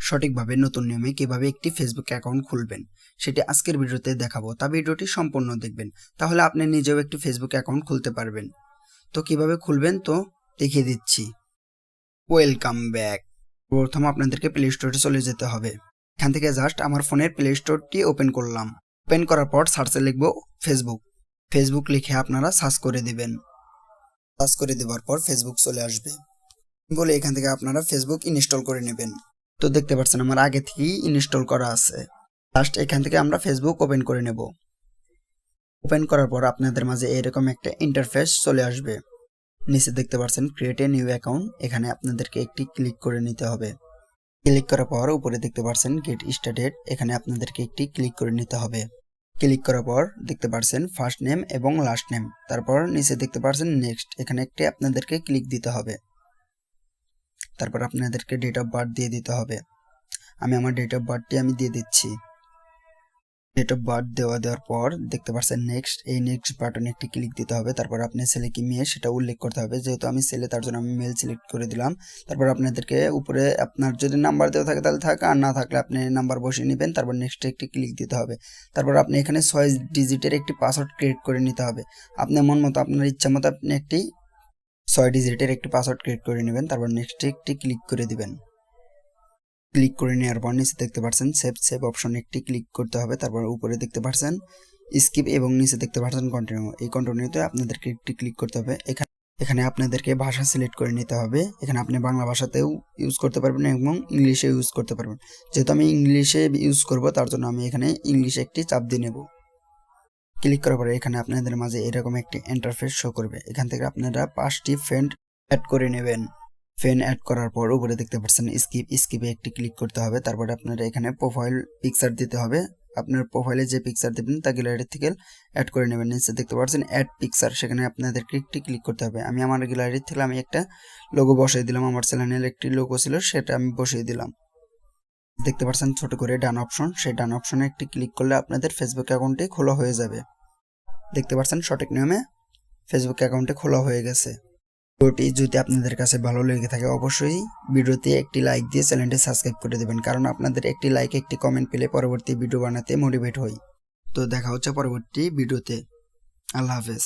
সঠিকভাবে নতুন নিয়মে কিভাবে একটি ফেসবুক অ্যাকাউন্ট খুলবেন সেটি আজকের ভিডিওতে দেখাবো। তা ভিডিওটি সম্পূর্ণ দেখবেন, তাহলে আপনি নিজেও একটি ফেসবুক অ্যাকাউন্ট খুলতে পারবেন। তো কিভাবে খুলবেন তো দেখিয়ে দিচ্ছি। Welcome back. প্রথম আপনাদেরকে প্লে স্টোরে চলে যেতে হবে। এখান থেকে জাস্ট আমার ফোনের প্লে স্টোরটি ওপেন করলাম। ওপেন করার পর সার্চে লিখব ফেসবুক লিখে আপনারা সার্চ করে দিবেন। সার্চ করে দেওয়ার পর ফেসবুক চলে আসবে বলে এখান থেকে আপনারা ফেসবুক ইনস্টল করে নেবেন। তো দেখতে পাচ্ছেন আমার আগে থেকেই ইনস্টল করা আছে। জাস্ট এখান থেকে আমরা ফেসবুক ওপেন করে নেব। ওপেন করার পর আপনাদের মাঝে এরকম একটা ইন্টারফেস চলে আসবে। নিচে দেখতে পাচ্ছেন ক্রিয়েট এ নিউ অ্যাকাউন্ট, এখানে আপনাদেরকে একটি ক্লিক করে নিতে হবে। ক্লিক করার পর উপরে দেখতে পাচ্ছেন গেট স্টার্টেড, এখানে আপনাদেরকে একটি ক্লিক করে নিতে হবে। ক্লিক করার পর দেখতে পাচ্ছেন ফার্স্ট নেম এবং লাস্ট নেম, তারপর নিচে দেখতে পাচ্ছেন নেক্সট, এখানে একটি আপনাদেরকে ক্লিক দিতে হবে। তারপর আপনাদেরকে ডেট অফ বার্থ দিয়ে দিতে হবে। আমি আমার ডেট অফ বার্থটি দিয়ে দিচ্ছি। ডেট অফ বার্থ দেওয়ার পর দেখতে পাচ্ছেন নেক্সট, এই নেক্সট বাটনে একটি ক্লিক দিতে হবে। তারপর আপনি ছেলে কি মেয়ে সেটা উল্লেখ করতে হবে, যেহেতু আমি ছেলে তার জন্য আমি মেল সিলেক্ট করে দিলাম। তারপর আপনাদেরকে উপরে আপনার যদি নাম্বার দেওয়া থাকে তাহলে থাকে, আর না থাকলে আপনি নাম্বার বসিয়ে নেবেন। তারপর নেক্সটে একটি ক্লিক দিতে হবে। তারপর আপনি এখানে 6 ডিজিটের একটি পাসওয়ার্ড ক্রিয়েট করে নিতে হবে। আপনি মন মতো আপনার ইচ্ছা মতো আপনি একটি 6 ডিজিটের একটি পাসওয়ার্ড ক্রিয়েট করে নেবেন। তারপর নেক্সটে একটি ক্লিক করে দিবেন। ক্লিক করে নেওয়ার পর নিচে দেখতে পাচ্ছেন সেভ অপশনে একটি ক্লিক করতে হবে। তারপর উপরে দেখতে পাচ্ছেন স্কিপ এবং নিচে দেখতে পাচ্ছেন কন্টিনিউ, এই কন্টিনিউতে আপনাদেরকে একটি ক্লিক করতে হবে। এখানে আপনাদেরকে ভাষা সিলেক্ট করে নিতে হবে। এখানে আপনি বাংলা ভাষাতেও ইউজ করতে পারবেন এবং ইংলিশে ইউজ করতে পারবেন। যেহেতু আমি ইংলিশে ইউজ করব তার জন্য আমি এখানে ইংলিশে একটি চাপ দিয়ে নেব। ক্লিক করার পরে এখানে আপনাদের মাঝে এরকম একটি ইন্টারফেস শো করবে। এখান থেকে আপনারা 5টি ফ্রেন্ড অ্যাড করে নেবেন। ফ্রেন্ড অ্যাড করার পর উপরে দেখতে পাচ্ছেন স্কিপে একটি ক্লিক করতে হবে। তারপরে আপনারা এখানে প্রোফাইল পিকচার দিতে হবে। আপনার প্রোফাইলে যে পিকচার দেবেন তা গ্যালারি থেকে অ্যাড করে নেবেন। নিচে দেখতে পাচ্ছেন অ্যাড পিকচার, সেখানে আপনাদেরকে একটি ক্লিক করতে হবে। আমি আমার গ্যালারি থেকে আমি একটা লোগো বসিয়ে দিলাম, আমার চ্যানেলের একটি লোগো ছিল সেটা আমি বসিয়ে দিলাম। দেখতে পাচ্ছেন ছোট করে ডান অপশন, সেই ডান অপশনে একটি ক্লিক করলে আপনাদের ফেসবুক অ্যাকাউন্টটি খোলা হয়ে যাবে। দেখতে পাচ্ছেন সঠিক নিয়মে ফেসবুক অ্যাকাউন্টে খোলা হয়ে গেছে। ভিডিওটি যদি আপনাদের কাছে ভালো লেগে থাকে অবশ্যই ভিডিওতে একটি লাইক দিয়ে চ্যানেলটি সাবস্ক্রাইব করে দেবেন, কারণ আপনাদের একটি লাইক একটি কমেন্ট পেলে পরবর্তী ভিডিও বানাতে মোটিভেট হই। তো দেখা হচ্ছে পরবর্তী ভিডিওতে। আল্লাহ হাফেজ।